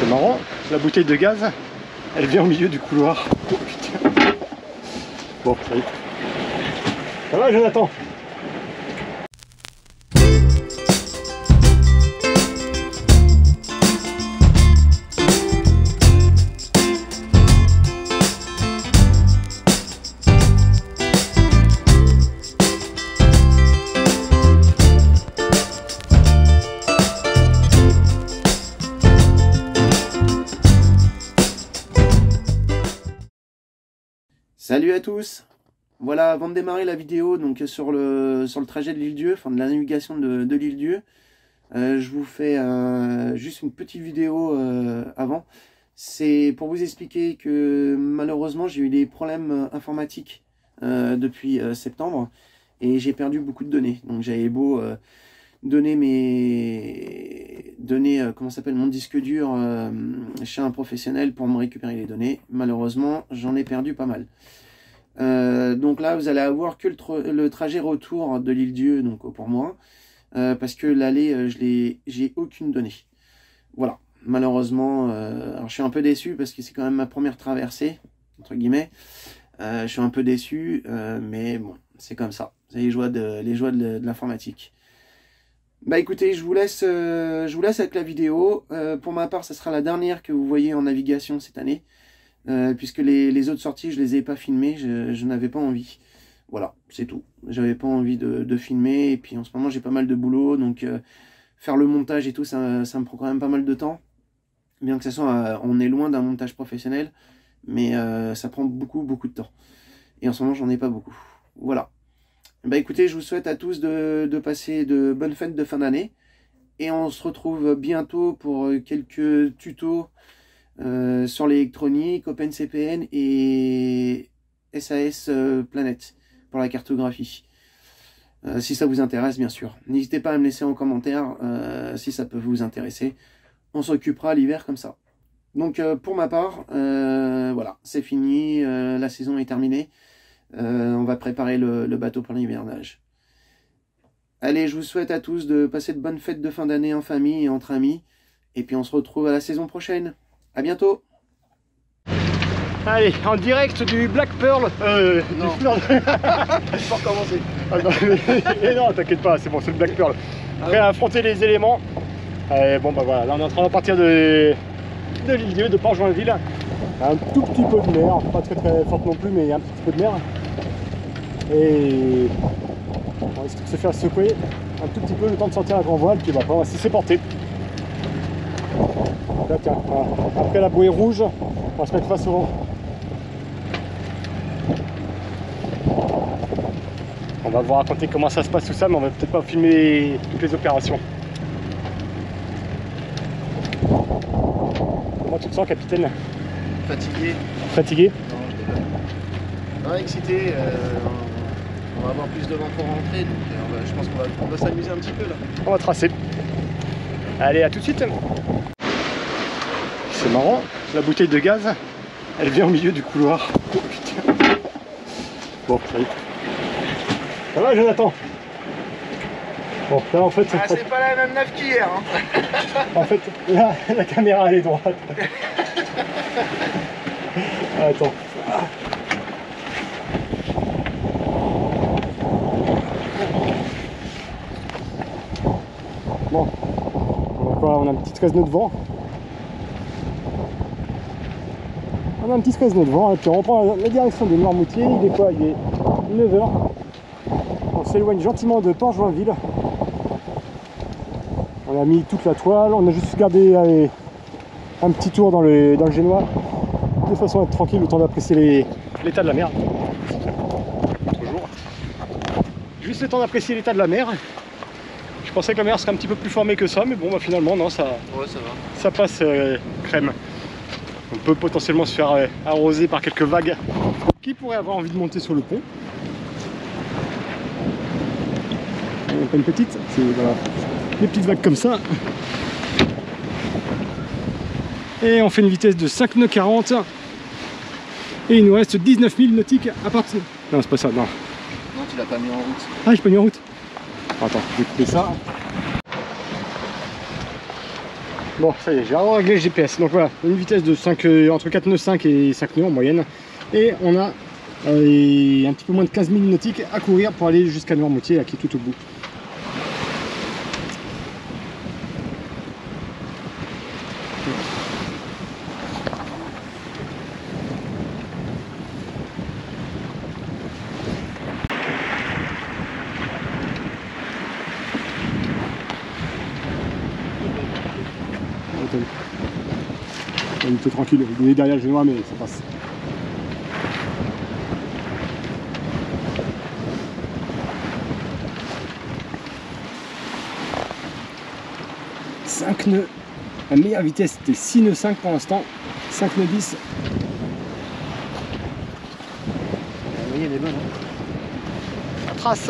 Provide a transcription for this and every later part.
C'est marrant, la bouteille de gaz, elle vient au milieu du couloir. Oh putain. Bon, ça y est. Ça va, Jonathan? Salut à tous. Voilà, avant de démarrer la vidéo donc sur le trajet de l'Île-Dieu, enfin de la navigation de l'Île-Dieu, je vous fais juste une petite vidéo avant. C'est pour vous expliquer que malheureusement j'ai eu des problèmes informatiques depuis septembre et j'ai perdu beaucoup de données. Donc j'avais beau donner comment s'appelle, mon disque dur chez un professionnel pour me récupérer les données. Malheureusement j'en ai perdu pas mal. Donc là vous allez avoir que le trajet retour de l'Île-Dieu, donc pour moi, parce que l'aller j'ai aucune donnée. Voilà, malheureusement, alors je suis un peu déçu parce que c'est quand même ma première traversée entre guillemets. Je suis un peu déçu, mais bon, c'est comme ça, c'est les joies de l'informatique. Bah écoutez, je vous laisse avec la vidéo. Pour ma part, ça sera la dernière que vous voyez en navigation cette année. Puisque les autres sorties, je les ai pas filmées, je n'avais pas envie. Voilà, c'est tout. J'avais pas envie de filmer, et puis en ce moment j'ai pas mal de boulot, donc faire le montage et tout, ça me prend quand même pas mal de temps. Bien que ça soit, on est loin d'un montage professionnel, mais ça prend beaucoup de temps. Et en ce moment j'en ai pas beaucoup. Voilà. Bah écoutez, je vous souhaite à tous de passer de bonnes fêtes de fin d'année, et on se retrouve bientôt pour quelques tutos sur l'électronique, OpenCPN et SAS Planet pour la cartographie. Si ça vous intéresse, bien sûr. N'hésitez pas à me laisser en commentaire si ça peut vous intéresser. On s'occupera l'hiver comme ça. Donc pour ma part, voilà, c'est fini, la saison est terminée. On va préparer le bateau pour l'hivernage. Allez, je vous souhaite à tous de passer de bonnes fêtes de fin d'année en famille et entre amis. Et puis on se retrouve à la saison prochaine. À bientôt. Allez, en direct du Black Pearl. Non. Du Pearl. Je peux recommencer. Ah non, mais non, t'inquiète pas, c'est bon, c'est le Black Pearl. Prêt à affronter les éléments. Allez, bon bah voilà, là on est en train de partir de l'Île-Dieu, de Port-Joinville. Un tout petit peu de mer, pas très forte non plus, mais il y a un petit peu de mer. Et on risque de se faire secouer un tout petit peu le temps de sortir à grand voile, puis bah, on va se laisser porter. Là, tiens, voilà. Après la bouée rouge, on va se mettre face au vent. On va vous raconter comment ça se passe tout ça, mais on va peut-être pas filmer toutes les opérations. Comment tu te sens, capitaine? Fatigué. Fatigué? Non, je déconne. Non, excité. On va avoir plus de vent pour rentrer, donc je pense qu'on va s'amuser un petit peu là. On va tracer. Allez, à tout de suite. C'est marrant, la bouteille de gaz, elle vient au milieu du couloir. Oh putain. Bon, ça y est. Ça va, Jonathan? Bon, là en fait... c'est pas la même nave qu'hier. Hein. En fait, là, la caméra elle est droite. Attends. Bon, on a un petit 13 nœuds de vent. On a un petit 13 nœuds de vent, et puis on reprend la direction de Noirmoutier. Il est quoi? Il est 9 h. On s'éloigne gentiment de Port-Joinville. On a mis toute la toile, on a juste gardé un petit tour dans le Génois, de façon à être tranquille, le temps d'apprécier l'état de la mer. Toujours. Juste le temps d'apprécier l'état de la mer. Je pensais que la mer serait un petit peu plus formée que ça, mais bon, bah, finalement, non, ça, Ouais, ça va. Ça passe crème. On peut potentiellement se faire arroser par quelques vagues qui pourraient avoir envie de monter sur le pont. Pas une petite, c'est voilà, des petites vagues comme ça. Et on fait une vitesse de 5 nœuds 40. Et il nous reste 19 000 nautiques à partir. Non, c'est pas ça, non. Non, tu l'as pas mis en route. Ah, j'ai pas mis en route. Attends, je vais couper ça. Bon, ça y est, j'ai réglé le GPS. Donc voilà, une vitesse de 5, entre 4 nœuds 5 et 5 nœuds en moyenne. Et on a un petit peu moins de 15 000 nautiques à courir pour aller jusqu'à Noirmoutier, là, qui est tout au bout. Il est tranquille, il est derrière le génois mais ça passe. Cinq nœuds, la meilleure vitesse c'était 6 nœuds 5 pour l'instant, 5 nœuds 10. Vous voyez, elle est bonne. Hein. La trace.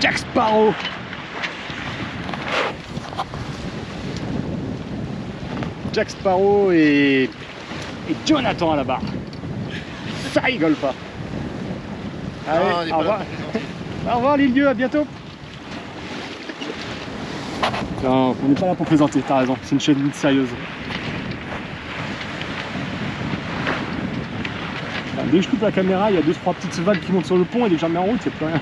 Jack Sparrow. Jack Sparrow et Jonathan à la barre. Ça rigole pas. Allez, au revoir. Au revoir l'île Dieu, à bientôt. Non, on n'est pas là pour plaisanter, t'as raison, c'est une chaîne sérieuse. Dès que je coupe la caméra, il y a 2-3 petites vagues qui montent sur le pont et dès que j'en mets en route, c'est plus rien.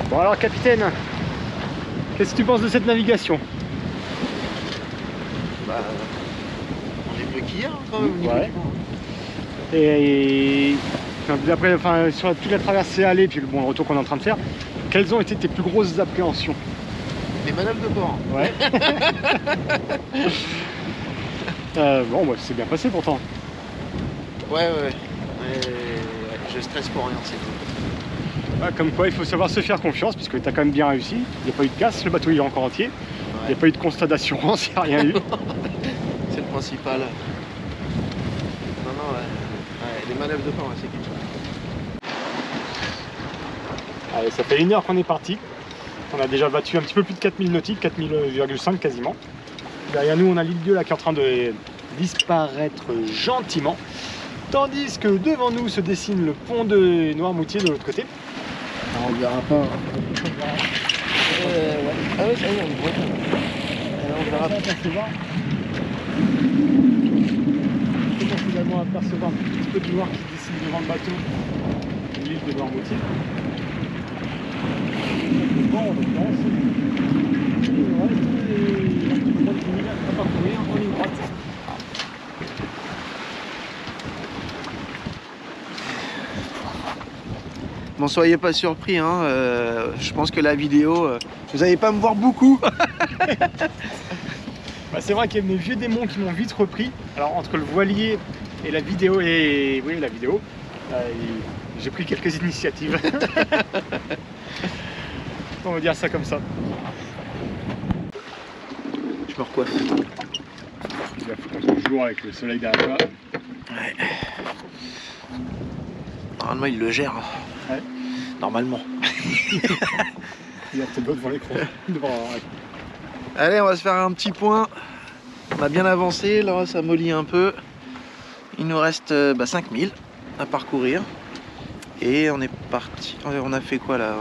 Bon alors capitaine, qu'est-ce que tu penses de cette navigation? Bah, on est mieux qu'hier quand même au niveau Ouais. du vent. Et après, enfin, sur toute la traversée allée, puis bon, le retour qu'on est en train de faire, quelles ont été tes plus grosses appréhensions? Les manœuvres de bord. Ouais. Bon, bah, c'est bien passé pourtant. Ouais. Je stresse pour rien, c'est tout. Ouais, comme quoi, il faut savoir se faire confiance, puisque tu as quand même bien réussi. Il n'y a pas eu de casse, le bateau il est encore entier. Il n'y a pas eu de constat d'assurance, il n'y a rien eu. C'est le principal. Non, ouais. Les manœuvres de bord, ouais, c'est quelque chose. Allez, ça fait 1 heure qu'on est parti. On a déjà battu un petit peu plus de 4000 nautiques, 4000,5 quasiment. Derrière nous, on a l'île Dieu là qui est en train de disparaître gentiment. Tandis que devant nous se dessine le pont de Noirmoutier de l'autre côté. Alors, on verra pas. Ouais. Ah ouais, ça y est, on le voit. Alors, on verra pas. On commence également à apercevoir un petit peu de noir qui dessine devant le bateau de l'île de Noirmoutier. Bon, on va parcourir en ligne droite. Bon, soyez pas surpris, hein. Je pense que la vidéo, vous n'allez pas me voir beaucoup. Bah, c'est vrai qu'il y a mes vieux démons qui m'ont vite repris. Alors entre le voilier et la vidéo, J'ai pris quelques initiatives. On va dire ça comme ça. Je me recoiffe. Il va falloir qu'on se joue avec le soleil derrière toi. Ouais. Normalement, il le gère. Ouais. Normalement. Il a peut-être devant l'écran. Allez, on va se faire un petit point. On a bien avancé, là ça mollit un peu. Il nous reste 5000 à parcourir. Et on est parti. On a fait quoi là?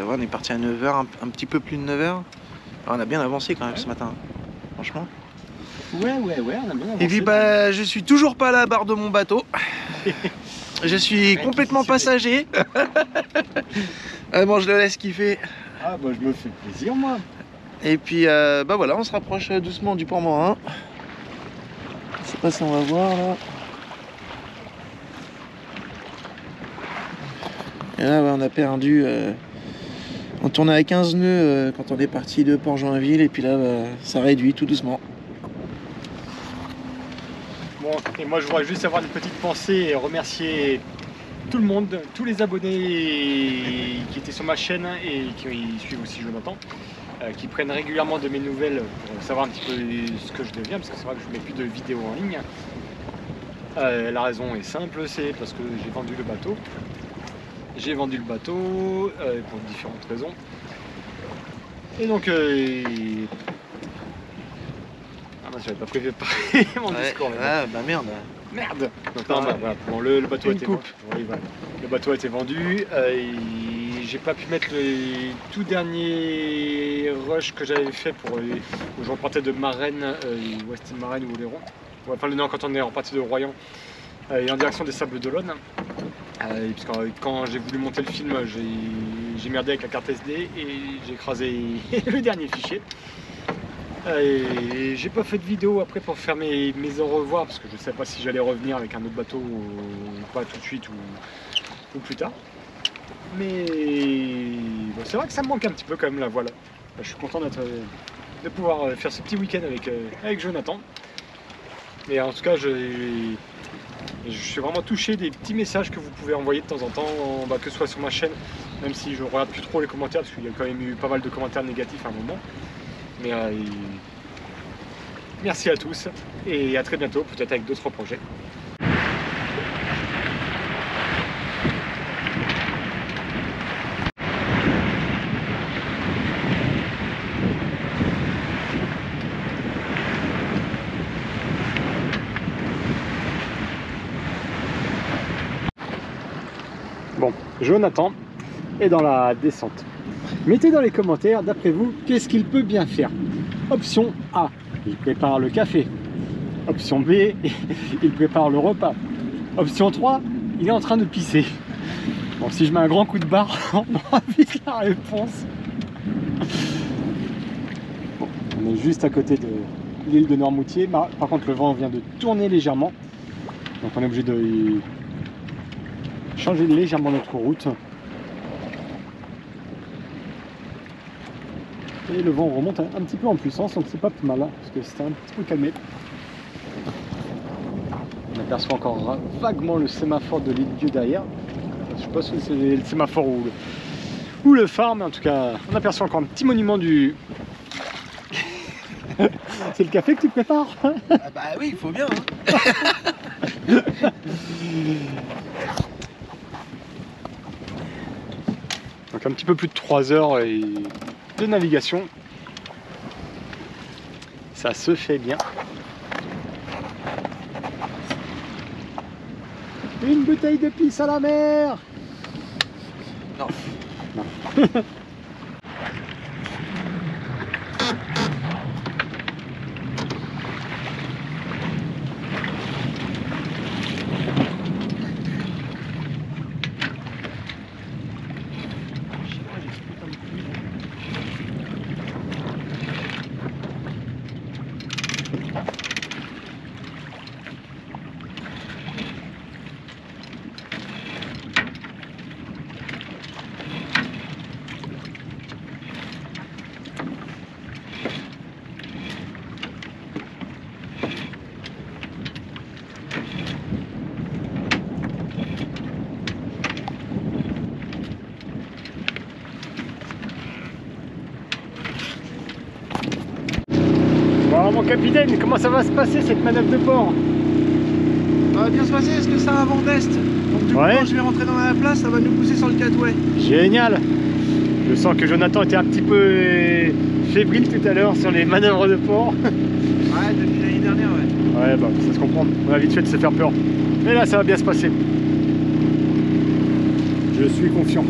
Ouais, on est parti à 9h, un petit peu plus de 9h. On a bien avancé quand même ce matin. Franchement. Ouais, on a bien avancé. Et puis je suis toujours pas à la barre de mon bateau. Je suis complètement passager. Bon, je le laisse kiffer. Ah bah je me fais plaisir moi. Et puis voilà, on se rapproche doucement du port Morin. Je sais pas si on va voir là. Et là ouais, on a perdu. On tournait à 15 nœuds quand on est parti de Port-Joinville et puis là ça réduit tout doucement. Bon, et moi je voudrais juste avoir une petite pensée et remercier tout le monde, tous les abonnés qui étaient sur ma chaîne et qui suivent aussi Jonathan, qui prennent régulièrement de mes nouvelles pour savoir un petit peu ce que je deviens, parce que c'est vrai que je ne mets plus de vidéos en ligne. La raison est simple, c'est parce que j'ai vendu le bateau. J'ai vendu le bateau pour différentes raisons. Et donc... Ah non, j'avais pas prévu de parler mon discours. Ah bah merde. Merde. Donc, non, voilà. Bon, le bateau a été vendu. Oui, voilà. Le bateau a été vendu. J'ai pas pu mettre le tout dernier rush que j'avais fait pour où je repartais de Marennes, Westin Marennes ou Oléron. Enfin le nord quand on est reparti de Royan et en direction des Sables d'Olonne. Parce que quand j'ai voulu monter le film, j'ai merdé avec la carte SD et j'ai écrasé le dernier fichier. Et j'ai pas fait de vidéo après pour faire mes au revoir parce que je sais pas si j'allais revenir avec un autre bateau ou pas tout de suite ou plus tard. Mais bon, c'est vrai que ça me manque un petit peu quand même la voile. Je suis content de pouvoir faire ce petit week-end avec Jonathan. Mais en tout cas, je suis vraiment touché des petits messages que vous pouvez envoyer de temps en temps, que ce soit sur ma chaîne, même si je regarde plus trop les commentaires parce qu'il y a quand même eu pas mal de commentaires négatifs à un moment. Mais merci à tous et à très bientôt, peut-être avec d'autres projets. Bon, Jonathan est dans la descente. Mettez dans les commentaires, d'après vous, qu'est-ce qu'il peut bien faire. Option A, il prépare le café. Option B, il prépare le repas. Option 3, il est en train de pisser. Bon, si je mets un grand coup de barre, on aura vite la réponse. Bon, on est juste à côté de l'île de Noirmoutier. Par contre, le vent vient de tourner légèrement. Donc on est obligé de changer légèrement notre route. Et le vent remonte un petit peu en puissance, donc c'est pas plus mal, hein, parce que c'était un petit peu calmé. On aperçoit encore vaguement le sémaphore de l'île-Dieu derrière. Je sais pas si c'est le sémaphore ou le phare, mais en tout cas, on aperçoit encore un petit monument du... C'est le café que tu prépares? Ah bah oui, il faut bien. Hein. Donc un petit peu plus de 3 heures de navigation. Ça se fait bien. Une bouteille de pisse à la mer. Non. Non. mon capitaine, comment ça va se passer cette manœuvre de port? Ça va bien se passer, est-ce que ça a un vent d'est? Donc du coup, Ouais. quand je vais rentrer dans la place, ça va nous pousser sur le catway. Génial! Je sens que Jonathan était un petit peu fébrile tout à l'heure sur les manœuvres de port. Ouais, depuis l'année dernière, ouais. Ouais, bah ça se comprend. On a vite fait de se faire peur. Mais là, ça va bien se passer. Je suis confiant.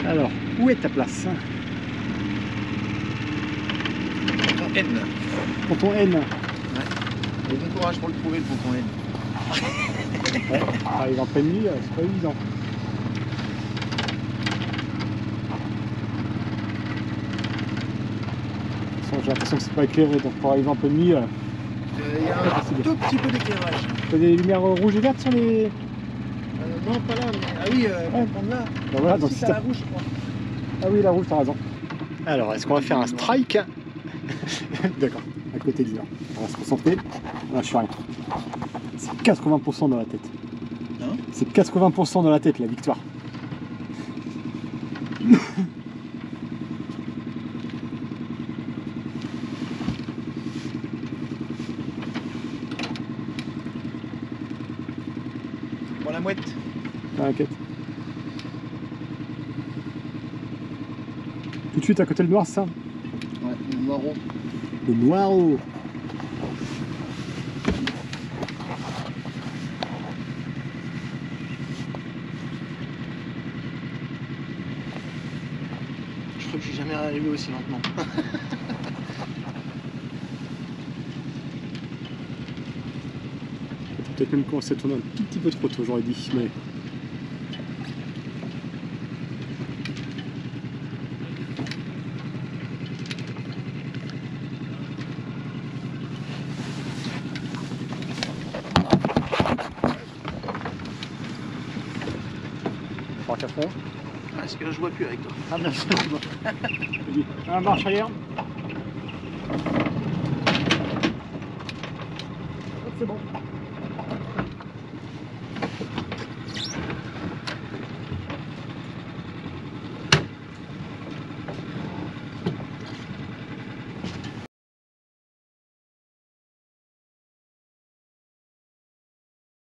Alors, où est ta place? Ponton N. Ponton N. Et bon courage pour le trouver, le ponton N. Ouais, arrive en pleine nuit, c'est pas évident. De toute façon, j'ai l'impression que c'est pas éclairé, donc pour arriver en pleine nuit, Il y a un tout petit peu d'éclairage. t'as des lumières rouges et vertes sur les... Non, pas là, mais... Ah oui, on va prendre là. Bah voilà, donc Si si t'as t'as- la rouge, je crois. Ah oui, la rouge, t'as raison. Alors, est-ce qu'on va faire un strike? D'accord, à côté de l'heure. On va se concentrer. Là, je suis rien. C'est 80% dans la tête. Hein? C'est 80% dans la tête, la victoire. Bon, la mouette. T'inquiète. Tout de suite à côté le noir, c'est ça? Ouais, le noiro. Le noiro. Je crois que je suis jamais arrivé aussi lentement. Peut-être même commencer à tourner un tout petit peu trop tôt, j'aurais dit. Mais... Parc à fond. Ah, est-ce que là, je vois plus avec toi? Ah bien sûr. Un marche arrière. Hop, c'est bon.